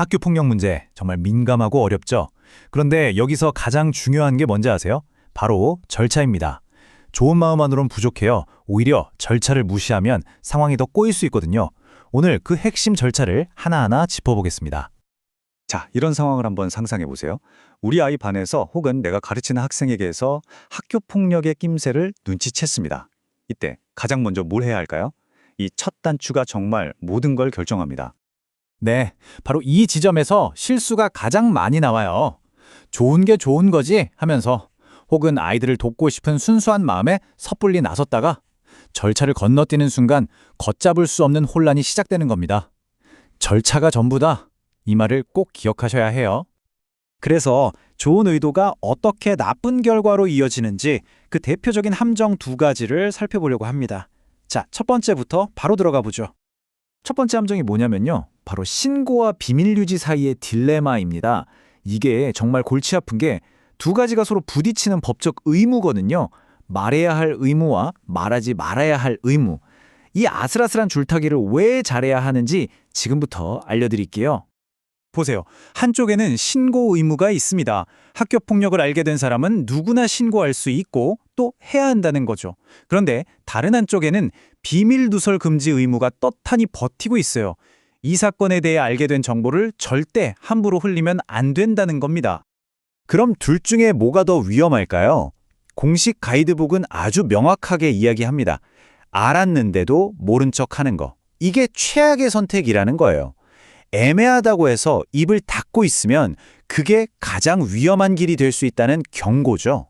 학교 폭력 문제 정말 민감하고 어렵죠. 그런데 여기서 가장 중요한 게 뭔지 아세요? 바로 절차입니다. 좋은 마음만으로는 부족해요. 오히려 절차를 무시하면 상황이 더 꼬일 수 있거든요. 오늘 그 핵심 절차를 하나하나 짚어보겠습니다. 자, 이런 상황을 한번 상상해 보세요. 우리 아이 반에서 혹은 내가 가르치는 학생에게서 학교 폭력의 낌새를 눈치챘습니다. 이때 가장 먼저 뭘 해야 할까요? 이 첫 단추가 정말 모든 걸 결정합니다. 네, 바로 이 지점에서 실수가 가장 많이 나와요. 좋은 게 좋은 거지 하면서 혹은 아이들을 돕고 싶은 순수한 마음에 섣불리 나섰다가 절차를 건너뛰는 순간 걷잡을 수 없는 혼란이 시작되는 겁니다. 절차가 전부다. 이 말을 꼭 기억하셔야 해요. 그래서 좋은 의도가 어떻게 나쁜 결과로 이어지는지 그 대표적인 함정 두 가지를 살펴보려고 합니다. 자, 첫 번째부터 바로 들어가 보죠. 첫 번째 함정이 뭐냐면요. 바로 신고와 비밀 유지 사이의 딜레마입니다. 이게 정말 골치 아픈 게 두 가지가 서로 부딪히는 법적 의무거든요. 말해야 할 의무와 말하지 말아야 할 의무. 이 아슬아슬한 줄타기를 왜 잘해야 하는지 지금부터 알려드릴게요. 보세요. 한쪽에는 신고 의무가 있습니다. 학교 폭력을 알게 된 사람은 누구나 신고할 수 있고 또 해야 한다는 거죠. 그런데 다른 한쪽에는 비밀 누설 금지 의무가 떳하니 버티고 있어요. 이 사건에 대해 알게 된 정보를 절대 함부로 흘리면 안 된다는 겁니다. 그럼 둘 중에 뭐가 더 위험할까요? 공식 가이드북은 아주 명확하게 이야기합니다. 알았는데도 모른 척 하는 거. 이게 최악의 선택이라는 거예요. 애매하다고 해서 입을 닫고 있으면 그게 가장 위험한 길이 될 수 있다는 경고죠.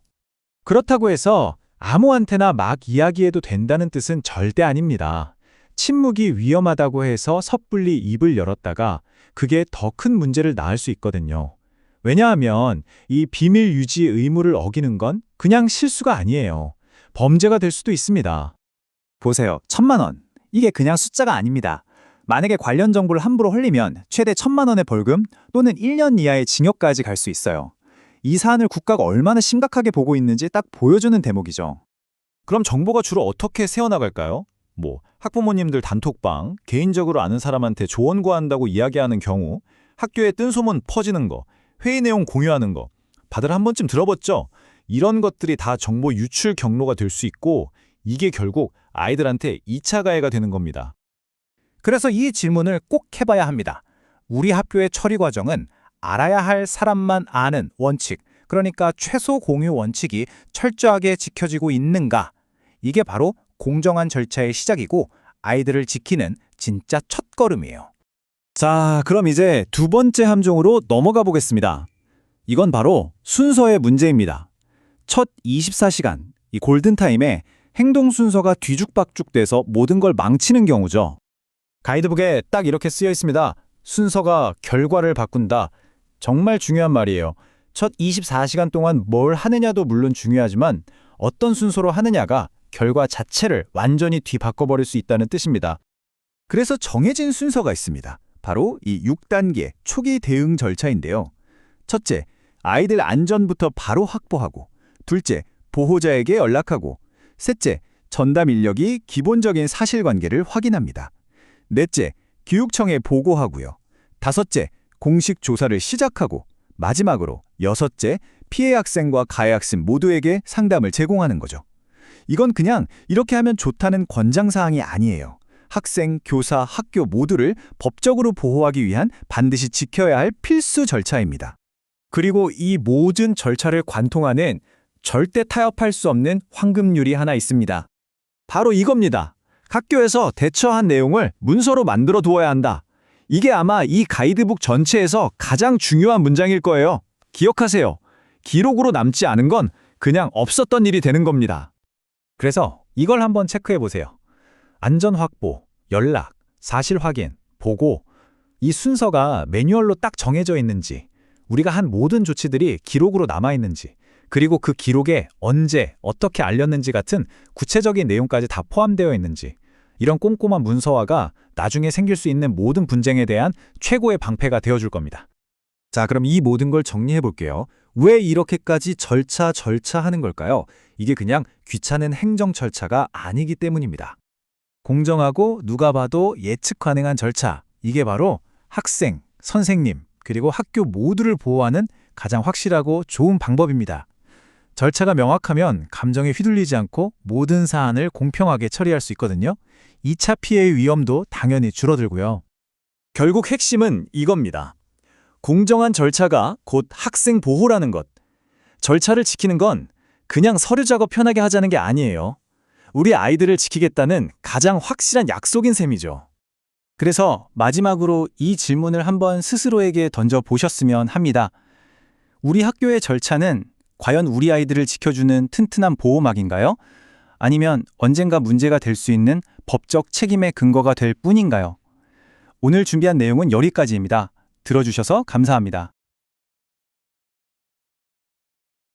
그렇다고 해서 아무한테나 막 이야기해도 된다는 뜻은 절대 아닙니다. 침묵이 위험하다고 해서 섣불리 입을 열었다가 그게 더 큰 문제를 낳을 수 있거든요. 왜냐하면 이 비밀 유지 의무를 어기는 건 그냥 실수가 아니에요. 범죄가 될 수도 있습니다. 보세요. 1,000만 원. 이게 그냥 숫자가 아닙니다. 만약에 관련 정보를 함부로 흘리면 최대 1,000만 원의 벌금 또는 1년 이하의 징역까지 갈 수 있어요. 이 사안을 국가가 얼마나 심각하게 보고 있는지 딱 보여주는 대목이죠. 그럼 정보가 주로 어떻게 새어나갈까요? 학부모님들 단톡방, 개인적으로 아는 사람한테 조언 구한다고 이야기하는 경우, 학교에 뜬 소문 퍼지는 거, 회의 내용 공유하는 거, 다들 한 번쯤 들어봤죠? 이런 것들이 다 정보 유출 경로가 될 수 있고, 이게 결국 아이들한테 2차 가해가 되는 겁니다. 그래서 이 질문을 꼭 해봐야 합니다. 우리 학교의 처리 과정은 알아야 할 사람만 아는 원칙, 그러니까 최소 공유 원칙이 철저하게 지켜지고 있는가? 이게 바로 공정한 절차의 시작이고 아이들을 지키는 진짜 첫걸음이에요. 자, 그럼 이제 두 번째 함정으로 넘어가 보겠습니다. 이건 바로 순서의 문제입니다. 첫 24시간, 이 골든타임에 행동 순서가 뒤죽박죽돼서 모든 걸 망치는 경우죠. 가이드북에 딱 이렇게 쓰여 있습니다. 순서가 결과를 바꾼다. 정말 중요한 말이에요. 첫 24시간 동안 뭘 하느냐도 물론 중요하지만 어떤 순서로 하느냐가 결과 자체를 완전히 뒤바꿔버릴 수 있다는 뜻입니다. 그래서 정해진 순서가 있습니다. 바로 이 6단계 초기 대응 절차인데요. 첫째, 아이들 안전부터 바로 확보하고, 둘째, 보호자에게 연락하고, 셋째, 전담 인력이 기본적인 사실관계를 확인합니다. 넷째, 교육청에 보고하고요. 다섯째, 공식 조사를 시작하고, 마지막으로 여섯째, 피해 학생과 가해 학생 모두에게 상담을 제공하는 거죠. 이건 그냥 이렇게 하면 좋다는 권장사항이 아니에요. 학생, 교사, 학교 모두를 법적으로 보호하기 위한 반드시 지켜야 할 필수 절차입니다. 그리고 이 모든 절차를 관통하는 절대 타협할 수 없는 황금률이 하나 있습니다. 바로 이겁니다. 학교에서 대처한 내용을 문서로 만들어 두어야 한다. 이게 아마 이 가이드북 전체에서 가장 중요한 문장일 거예요. 기억하세요. 기록으로 남지 않은 건 그냥 없었던 일이 되는 겁니다. 그래서 이걸 한번 체크해 보세요. 안전 확보, 연락, 사실 확인, 보고, 이 순서가 매뉴얼로 딱 정해져 있는지, 우리가 한 모든 조치들이 기록으로 남아 있는지, 그리고 그 기록에 언제, 어떻게 알렸는지 같은 구체적인 내용까지 다 포함되어 있는지, 이런 꼼꼼한 문서화가 나중에 생길 수 있는 모든 분쟁에 대한 최고의 방패가 되어줄 겁니다. 자, 그럼 이 모든 걸 정리해 볼게요. 왜 이렇게까지 절차 하는 걸까요? 이게 그냥 귀찮은 행정 절차가 아니기 때문입니다. 공정하고 누가 봐도 예측 가능한 절차, 이게 바로 학생, 선생님, 그리고 학교 모두를 보호하는 가장 확실하고 좋은 방법입니다. 절차가 명확하면 감정에 휘둘리지 않고 모든 사안을 공평하게 처리할 수 있거든요. 2차 피해의 위험도 당연히 줄어들고요. 결국 핵심은 이겁니다. 공정한 절차가 곧 학생 보호라는 것. 절차를 지키는 건 그냥 서류 작업 편하게 하자는 게 아니에요. 우리 아이들을 지키겠다는 가장 확실한 약속인 셈이죠. 그래서 마지막으로 이 질문을 한번 스스로에게 던져보셨으면 합니다. 우리 학교의 절차는 과연 우리 아이들을 지켜주는 튼튼한 보호막인가요? 아니면 언젠가 문제가 될 수 있는 법적 책임의 근거가 될 뿐인가요? 오늘 준비한 내용은 여기까지입니다. 들어주셔서 감사합니다.